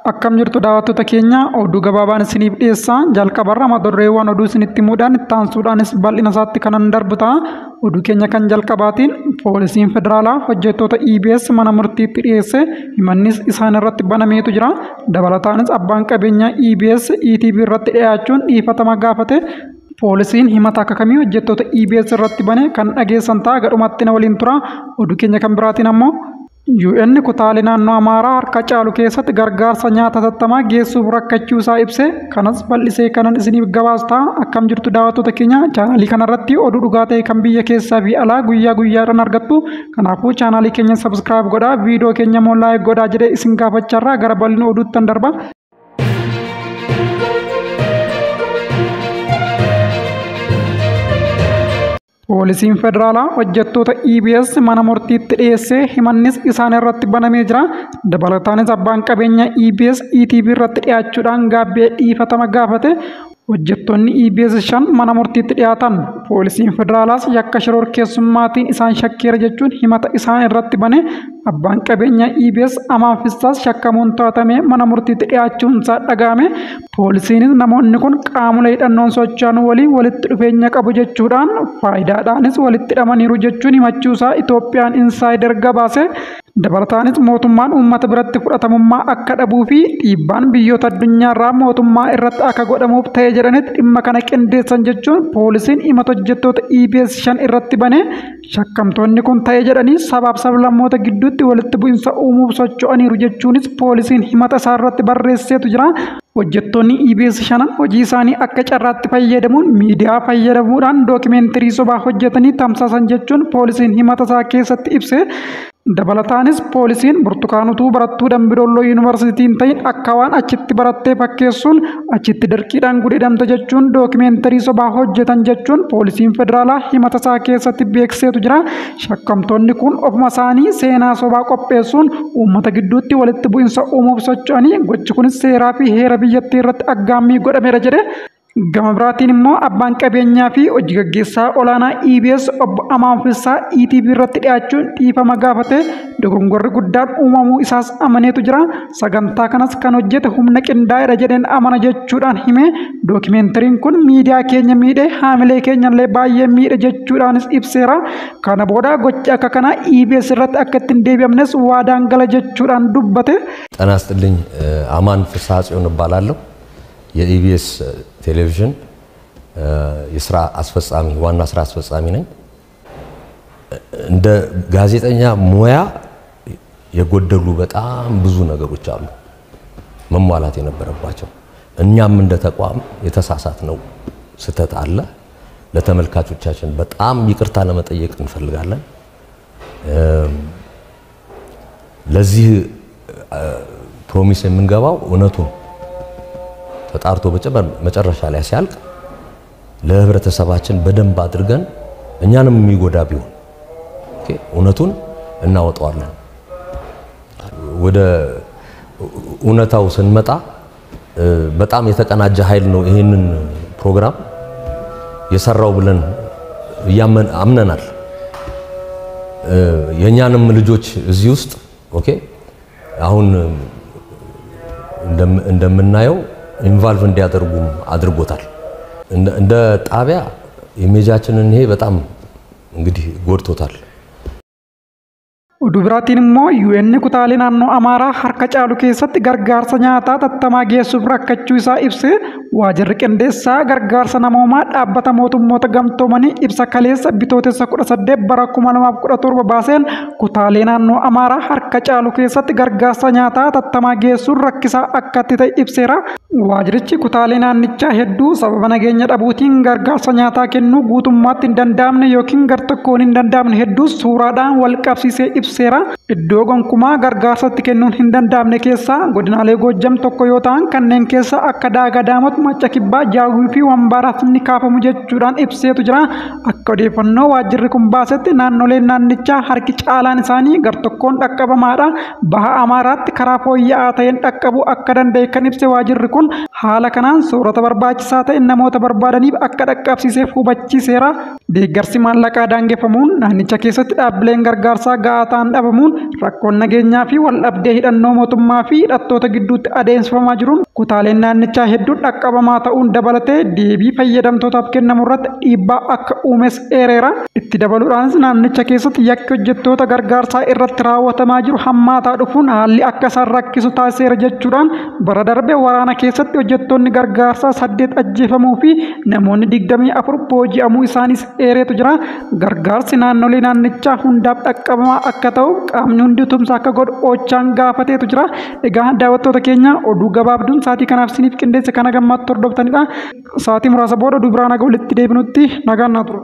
Akkam jirtu daawwattoota keenya oduu gabaabaan isiniif dhiyeessaa jalqabarra madurreewwan oduu isinitti himuudhaan itti aansuudhaanis bal'ina isaatti kanan darbu ta'a. Oduu keenya kan jalqabaatiin poolisiin federaalaa hojjettoota EBS mana murtiitti dhiyeesse himannis isaan irratti banameetu jira. Dabalataanis abbaan qabeenyaa EBS ETV irratti dhiyaachuun dhiifatama gaafate. Poolisiin himata akka kamii hojjettoota EBS irratti bane kan dhageessan ta'a gadhumatti na waliin tura. Oduu keenya kan biraatiin ammoo UN kutaalee naannoo Amaaraa harka caalu keessatti gargaarsa nyaata hatattamaa geessuuf rakkachuu isaa ibse. Kanas bal'isee kanan isiniif gabaasa. Akkam jirtu daawwattoota keenya chaanaalii kanarratti oduu dhugaa ta'e kan biyya keessaa fi alaa guyyaa guyyaadhaan argattu. Kanaafuu chaanaalii keenya subscribe godhaa, viidiyoo keenya immoo like godhaa jedhee isin gaafacharraa gara bal'ina oduuttan darba. Poolisiin federaalaa hojjettoota EBS mana murtiitti dhiyeesse himannis isaan irratti banamee jira. Dabalataanis abbaan qabeenyaa EBS ETV irratti dhiyaachuudhaan gaabbee dhiifatama gaafate. Hojjettoonni EBS 5 mana murtiitti dhiyaatan. Poolisiin federaalaas yakka shororkeessummaatiin isaan shakkeera jechuun himata isaan irratti bane. Abbaan qabeenyaa EBS Amaan Fissaas shakkamuun to'atamee mana murtiitti dhiyaachuun isaa dhagahame. Poolisiinis namoonni kun qaamolee hidhannoon socho'an waliin walitti dhufeenya qabu jechuudhaan faayidaadhaanis walitti hidhamaniiru jechuun himachuusaa Itoophiyaan Insaayider gabaase. Dabalataanis mootummaan uummata biratti fudhatamummaa akka dhabuu fi dhiibbaan biyyoota addunyaarraa mootummaa irratti akka godhamuuf ta'e jedhanitti dhimma kana qindeessan jechuun poolisiin himata hojjettoota EBS 5 irratti bane. Shakkamtoonni kun ta'e jedhanii sabaaf sablammoota gidduutti walitti bu'insa uumuuf socho'aniiru jechuunis poolisiin himata isaa irratti barreesseetu jira. Hojjettoonni EBS 5 hojii isaanii akka carraatti fayyadamuun miidiyaa fayyadamuudhaan dookimeentarii sobaa hojjetanii tamsaasan jechuun poolisiin himata isaa keessatti ibse. Dabalataanis poolisiin burtukaanotuu barattuu Dambidolloo Yuunivarsiitiin ta'in akka waan achitti barattee fakkeessuun achitti dirqiidhaan gudeedamte jechuun dookimeentarii sobaa hojjetan jechuun poolisiin federaalaa himata isaa keessatti beekseetu jira. Shakkamtoonni kun ofuma isaanii seenaa sobaa qopheessuun uummata gidduutti walitti bu'insa uumuuf socho'anii gochi kunis seeraa fi heera biyyattii irratti aggaammii godhameera jedhe. Gama biraatiin immoo abbaan qabeenyaa fi hojii gaggeessaa olaanaa EBS obbo Amaan Fissaa ETV irratti dhiyaachuun dhiifama gaafate. Dogongorri guddaan uumamuu isaas amaneetu jira. Sagantaa kanas kan hojjete humna qindaa'eedha jedheen amana jechuudhaan hime. Dookimeentariin kun miidiyaa keenya miidhe haamilee keenyallee baay'ee miidhe jechuudhaanis ibseera. Kana booda gochi akka kanaa EBS irratti akka ittiin deebi'amnes waadaan gala jechuudhaan dubbate. ጤና ይስጥልኝ አማን ፍስሐ ጽዮን እባላለሁ የኢቢኤስ ቴሌቪዥን የስራ አስፈጻሚ ዋና ስራ አስፈጻሚ ነኝ። እንደ ጋዜጠኛ ሙያ የጎደሉ በጣም ብዙ ነገሮች አሉ መሟላት የነበረባቸው። እኛም እንደ ተቋም የተሳሳትነው ስህተት አለ። ለተመልካቾቻችን በጣም ይቅርታ ለመጠየቅ እንፈልጋለን። ለዚህ ፕሮሚስ የምንገባው እውነቱን ተጣርቶ መጨረሻ ላይ ሲያልቅ ለህብረተሰባችን በደንብ አድርገን እኛንም የሚጎዳ ቢሆን እውነቱን እናወጣዋለን። ወደ እውነታው ስንመጣ በጣም የተቀናጀ ኃይል ነው ይሄንን ፕሮግራም የሰራው ብለን አምነናል። የኛንም ልጆች እዚህ ውስጥ አሁን እንደምናየው ኢንቫልቭ እንዲያደርጉም አድርጎታል። እንደ ጣቢያ ኢሜጃችንን ይሄ በጣም እንግዲህ ጎድቶታል። Oduu biraatiin immoo UN kutaalee naannoo Amaaraa harka caalu keessatti gargaarsa nyaataa hatattamaa geessuuf rakkachuu isaa ibse. Waajjirri qindeessaa gargaarsa namoomaa dhaabbata mootummoota gamtoomanii ibsa kaleessa bitootessa 18 bara 2017 baaseen kutaalee naannoo Amaaraa harka caalu keessatti gargaarsa nyaataa hatattamaa geessuun rakkisaa akka ta'e ibseera. Waajjirichi kutaalee naannichaa hedduu sababa nageenya dhabuutiin gargaarsa nyaataa kennuu guutummaatti hin danda'amne yookiin gar-tokkoon hin danda'amne hedduu suuraadhaan wal qabsiisee ibseera. Iddoo gonkumaa gargaarsatti kennuun hin danda'amne keessaa godinaalee Goojjam tokko yoo ta'an kanneen keessa akka Daagaa Daamot, Macca Kibbaa, Jaawii fi Wambaaraas ni kaafamu jechuudhaan ibseetu jira. Akka odeeffannoo waajjirri kun baasetti naannoleen naannichaa harki caalaan isaanii gar-tokkoon dhaqqabamaadha. Baha Amaaraatti karaa fooyya'aa ta'een dhaqqabuu akka danda'e kan ibse waajjirri kun haala kanaan soorata barbaachisaa ta'e namoota barbaadaniif akka dhaqqabsiiseef hubachiiseera. Deeggarsi maallaqaa daangeffamuun naannicha keessatti dhaabbileen gargaarsaa gahaa isaan dhabamuun rakkoon nageenyaa fi waldhabdee hidhannoo mootummaa fi hidhattoota gidduutti adeemsifamaa jiruun kutaaleen naannichaa hedduun dhaqqabamaa ta'uun dabalatee deebii fayyadamtootaaf kennamu irratti dhiibbaa akka uumes eereera. Itti dabaluudhaanis naannicha keessatti yakki hojjettoota gargaarsaa irratti raawwatamaa jiru hammaataa dhufuun haalli akka isaan rakkisu taasiseera jechuudhaan bara darbe waraana keessatti hojjettoonni gargaarsaa 8 ajjeefamuu fi namoonni 24 booji'amuu isaanis eereetu jira. Gargaarsi naannolee naannichaa hundaaf dhaqqabamaa akka ta'u qaamni hundi tumsa akka godhu Ochaan gaafateetu jira. Egaa daawwattoota keenya oduu gabaabduun sa'aatii kanaaf isiniif qindeesse kana gammaatti hordoftanidha. Sa'aatii muraasa booda oduu biraan aga walitti deebinutti nagaan naa turu.